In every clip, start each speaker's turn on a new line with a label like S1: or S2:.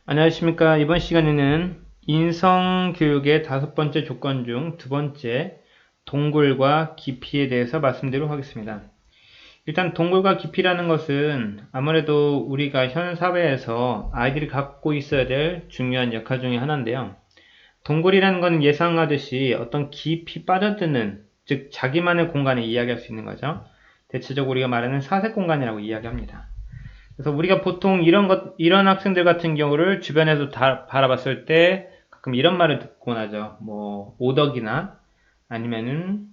S1: 안녕하십니까. 이번 시간에는 인성교육의 5번째 조건 중 2번째 동굴과 깊이에 대해서 말씀드리도록 하겠습니다. 일단 동굴과 깊이라는 것은 아무래도 우리가 현 사회에서 아이들이 갖고 있어야 될 중요한 역할 중에 하나인데요. 동굴이라는 것은 예상하듯이 어떤 깊이 빠져드는, 즉 자기만의 공간을 이야기할 수 있는 거죠. 대체적으로 우리가 말하는 사색 공간이라고 이야기합니다. 그래서 우리가 보통 이런 학생들 같은 경우를 주변에서 바라봤을 때 가끔 이런 말을 듣곤 하죠. 뭐, 오덕이나 아니면은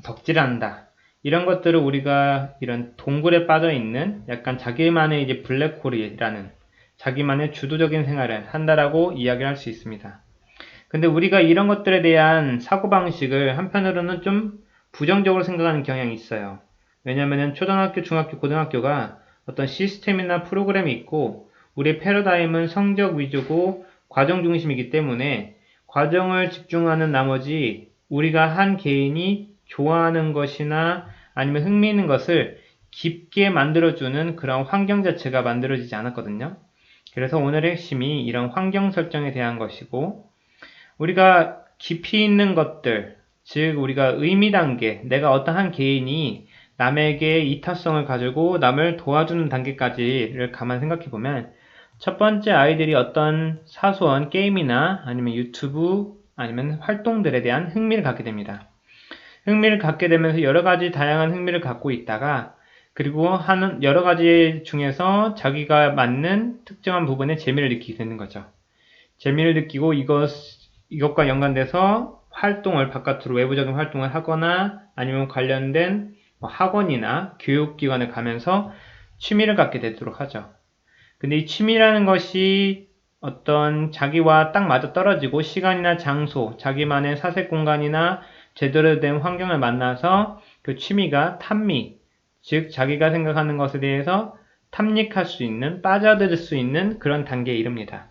S1: 덕질한다. 이런 것들을 우리가 이런 동굴에 빠져 있는 약간 자기만의 이제 블랙홀이라는 자기만의 주도적인 생활을 한다라고 이야기를 할 수 있습니다. 근데 우리가 이런 것들에 대한 사고방식을 한편으로는 좀 부정적으로 생각하는 경향이 있어요. 왜냐면은 초등학교, 중학교, 고등학교가 어떤 시스템이나 프로그램이 있고 우리의 패러다임은 성적 위주고 과정 중심이기 때문에 과정을 집중하는 나머지 우리가 한 개인이 좋아하는 것이나 아니면 흥미있는 것을 깊게 만들어주는 그런 환경 자체가 만들어지지 않았거든요. 그래서 오늘의 핵심이 이런 환경 설정에 대한 것이고 우리가 깊이 있는 것들, 즉 우리가 의미 단계, 내가 어떤 한 개인이 남에게 이타성을 가지고 남을 도와주는 단계까지를 가만 생각해 보면 첫 번째 아이들이 어떤 사소한 게임이나 아니면 유튜브 아니면 활동들에 대한 흥미를 갖게 됩니다. 흥미를 갖게 되면서 여러 가지 다양한 흥미를 갖고 있다가 그리고 하는 여러 가지 중에서 자기가 맞는 특정한 부분에 재미를 느끼게 되는 거죠. 재미를 느끼고 이것과 연관돼서 활동을 바깥으로 외부적인 활동을 하거나 아니면 관련된 학원이나 교육기관에 가면서 취미를 갖게 되도록 하죠. 근데 이 취미라는 것이 어떤 자기와 딱 맞아 떨어지고 시간이나 장소, 자기만의 사색 공간이나 제대로 된 환경을 만나서 그 취미가 탐미, 즉 자기가 생각하는 것에 대해서 탐닉할 수 있는, 빠져들 수 있는 그런 단계에 이릅니다.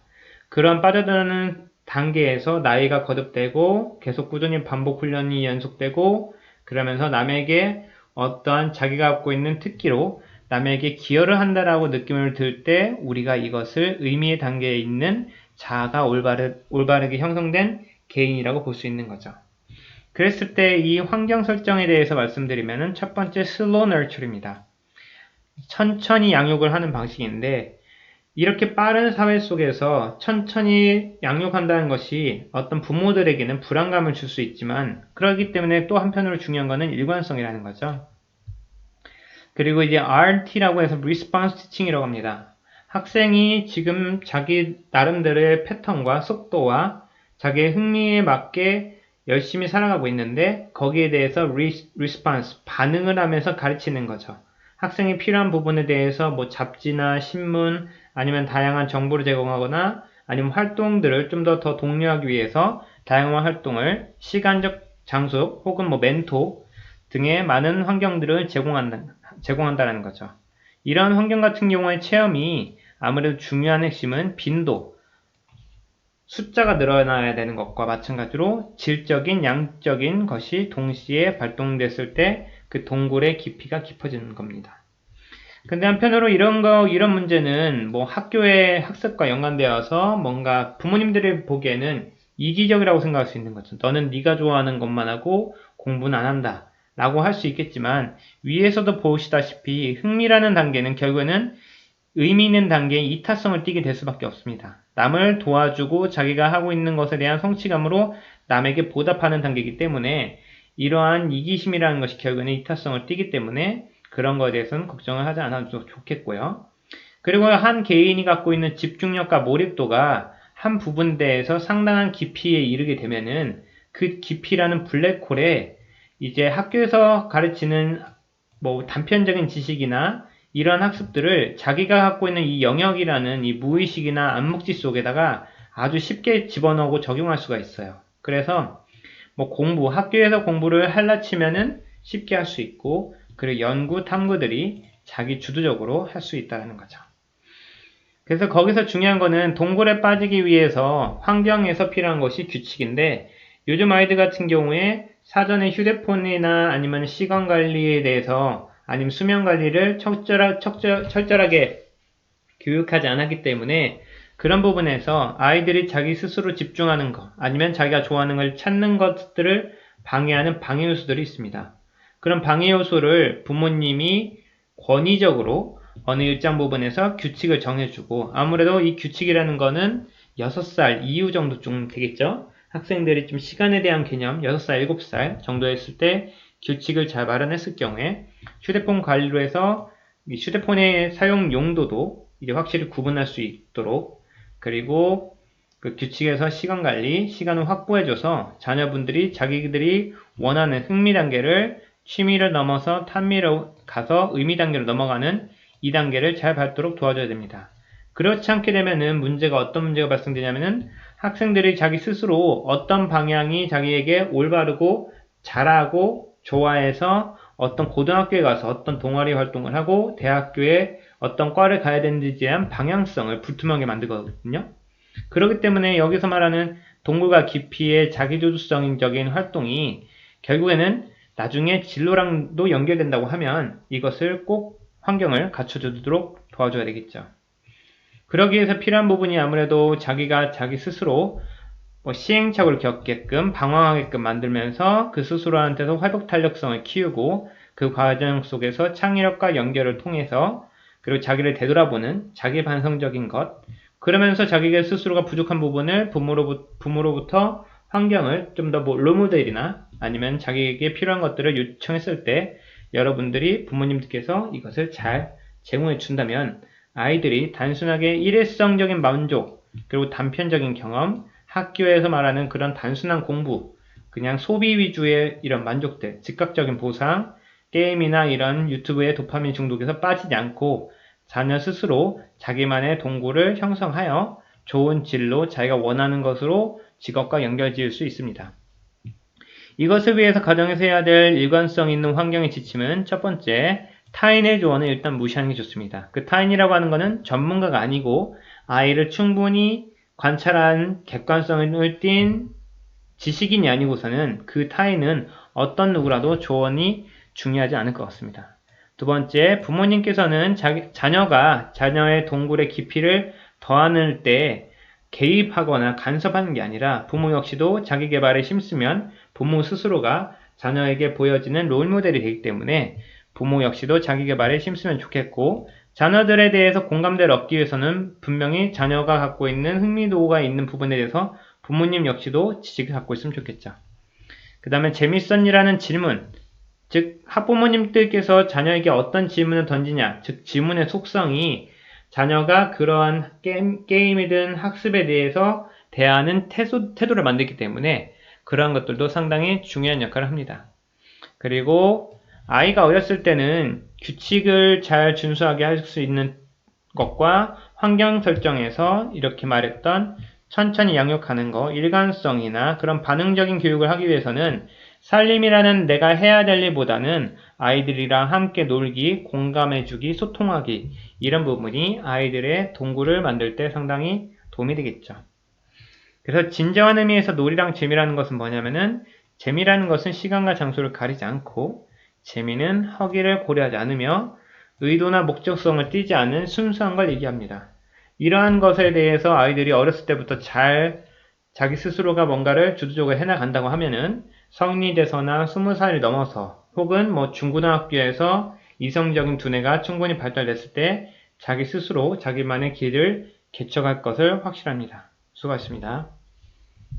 S1: 그런 빠져드는 단계에서 나이가 거듭되고 계속 꾸준히 반복 훈련이 연속되고 그러면서 남에게 어떠한 자기가 갖고 있는 특기로 남에게 기여를 한다라고 느낌을 들 때 우리가 이것을 의미의 단계에 있는 자아가 올바르게 형성된 개인이라고 볼 수 있는 거죠. 그랬을 때 이 환경 설정에 대해서 말씀드리면 첫 번째 slow nurture입니다. 천천히 양육을 하는 방식인데 이렇게 빠른 사회 속에서 천천히 양육한다는 것이 어떤 부모들에게는 불안감을 줄 수 있지만 그렇기 때문에 또 한편으로 중요한 것은 일관성이라는 거죠. 그리고 이제 RT라고 해서 Response Teaching이라고 합니다. 학생이 지금 자기 나름대로의 패턴과 속도와 자기의 흥미에 맞게 열심히 살아가고 있는데 거기에 대해서 Response, 반응을 하면서 가르치는 거죠. 학생이 필요한 부분에 대해서 뭐 잡지나 신문 아니면 다양한 정보를 제공하거나 아니면 활동들을 좀 더 독려하기 위해서 다양한 활동을 시간적 장소 혹은 뭐 멘토 등의 많은 환경들을 제공한다는 거죠. 이런 환경 같은 경우에 체험이 아무래도 중요한 핵심은 빈도, 숫자가 늘어나야 되는 것과 마찬가지로 질적인, 양적인 것이 동시에 발동됐을 때 그 동굴의 깊이가 깊어지는 겁니다. 근데 한편으로 이런 문제는 뭐 학교의 학습과 연관되어서 뭔가 부모님들이 보기에는 이기적이라고 생각할 수 있는 거죠. 너는 네가 좋아하는 것만 하고 공부는 안 한다. 라고 할 수 있겠지만 위에서도 보시다시피 흥미라는 단계는 결국에는 의미 있는 단계에 이타성을 띠게 될 수밖에 없습니다. 남을 도와주고 자기가 하고 있는 것에 대한 성취감으로 남에게 보답하는 단계이기 때문에 이러한 이기심이라는 것이 결국에는 이타성을 띠기 때문에 그런 것에 대해서는 걱정을 하지 않아도 좋겠고요. 그리고 한 개인이 갖고 있는 집중력과 몰입도가 한 부분에 대해서 상당한 깊이에 이르게 되면은 그 깊이라는 블랙홀에 이제 학교에서 가르치는 뭐 단편적인 지식이나 이러한 학습들을 자기가 갖고 있는 이 영역이라는 이 무의식이나 암묵지 속에다가 아주 쉽게 집어넣고 적용할 수가 있어요. 그래서 뭐 학교에서 공부를 할라치면은 쉽게 할 수 있고 그리고 연구 탐구들이 자기 주도적으로 할 수 있다는 거죠. 그래서 거기서 중요한 거는 동굴에 빠지기 위해서 환경에서 필요한 것이 규칙인데 요즘 아이들 같은 경우에 사전에 휴대폰이나 아니면 시간 관리에 대해서 아니면 수면 관리를 철저하게 교육하지 않았기 때문에 그런 부분에서 아이들이 자기 스스로 집중하는 것, 아니면 자기가 좋아하는 걸 찾는 것들을 방해하는 방해 요소들이 있습니다. 그런 방해 요소를 부모님이 권위적으로 어느 일정 부분에서 규칙을 정해주고, 아무래도 이 규칙이라는 거는 6살 이후 정도쯤 되겠죠? 학생들이 좀 시간에 대한 개념 6살, 7살 정도 했을 때 규칙을 잘 마련했을 경우에 휴대폰 관리로 해서 휴대폰의 사용 용도도 이제 확실히 구분할 수 있도록, 그리고 그 규칙에서 시간 관리, 시간을 확보해줘서 자녀분들이 자기들이 원하는 흥미 단계를 취미를 넘어서 탐미로 가서 의미 단계로 넘어가는 이 단계를 잘 밟도록 도와줘야 됩니다. 그렇지 않게 되면은 어떤 문제가 발생되냐면은 학생들이 자기 스스로 어떤 방향이 자기에게 올바르고 잘하고 좋아해서 어떤 고등학교에 가서 어떤 동아리 활동을 하고 대학교에 어떤 과를 가야 되는지에 대한 방향성을 불투명하게 만들거든요. 그렇기 때문에 여기서 말하는 동굴과 깊이의 자기주도성적인 활동이 결국에는 나중에 진로랑도 연결된다고 하면 이것을 꼭 환경을 갖춰주도록 도와줘야 되겠죠. 그러기 위해서 필요한 부분이 아무래도 자기가 자기 스스로 시행착오를 겪게끔 방황하게끔 만들면서 그 스스로한테도 회복탄력성을 키우고 그 과정 속에서 창의력과 연결을 통해서 그리고 자기를 되돌아보는 자기 반성적인 것, 그러면서 자기가 스스로가 부족한 부분을 부모로부터 환경을 좀 더 롤모델이나 아니면 자기에게 필요한 것들을 요청했을 때 여러분들이 부모님들께서 이것을 잘 제공해 준다면 아이들이 단순하게 일회성적인 만족, 그리고 단편적인 경험, 학교에서 말하는 그런 단순한 공부, 그냥 소비 위주의 이런 만족들, 즉각적인 보상, 게임이나 이런 유튜브의 도파민 중독에서 빠지지 않고 자녀 스스로 자기만의 동굴을 형성하여 좋은 진로, 자기가 원하는 것으로 직업과 연결지을 수 있습니다. 이것을 위해서 가정에서 해야 될 일관성 있는 환경의 지침은 첫 번째, 타인의 조언을 일단 무시하는 게 좋습니다. 그 타인이라고 하는 것은 전문가가 아니고 아이를 충분히 관찰한 객관성을 띈 지식인이 아니고서는 그 타인은 어떤 누구라도 조언이 중요하지 않을 것 같습니다. 두 번째, 부모님께서는 자녀가 자녀의 동굴의 깊이를 더하는 때 개입하거나 간섭하는 게 아니라 부모 역시도 자기 개발에 힘쓰면 부모 스스로가 자녀에게 보여지는 롤모델이 되기 때문에 부모 역시도 자기 개발에 힘쓰면 좋겠고, 자녀들에 대해서 공감대를 얻기 위해서는 분명히 자녀가 갖고 있는 흥미도가 있는 부분에 대해서 부모님 역시도 지식을 갖고 있으면 좋겠죠. 그 다음에 재밌었니라는 질문, 즉 학부모님들께서 자녀에게 어떤 질문을 던지냐, 즉 질문의 속성이 자녀가 그러한 게임이든 학습에 대해서 대하는 태도를 만들기 때문에 그러한 것들도 상당히 중요한 역할을 합니다. 그리고 아이가 어렸을 때는 규칙을 잘 준수하게 할 수 있는 것과 환경 설정에서 이렇게 말했던 천천히 양육하는 거, 일관성이나 그런 반응적인 교육을 하기 위해서는 살림이라는 내가 해야 될 일보다는 아이들이랑 함께 놀기, 공감해주기, 소통하기, 이런 부분이 아이들의 동굴을 만들 때 상당히 도움이 되겠죠. 그래서 진정한 의미에서 놀이랑 재미라는 것은 뭐냐면은, 재미라는 것은 시간과 장소를 가리지 않고 재미는 허기를 고려하지 않으며 의도나 목적성을 띠지 않은 순수한 걸 얘기합니다. 이러한 것에 대해서 아이들이 어렸을 때부터 잘 자기 스스로가 뭔가를 주도적으로 해나간다고 하면은 성인이 돼서나 20살이 넘어서 혹은 중고등학교에서 이성적인 두뇌가 충분히 발달됐을 때 자기 스스로 자기만의 길을 개척할 것을 확실합니다. 수고하셨습니다.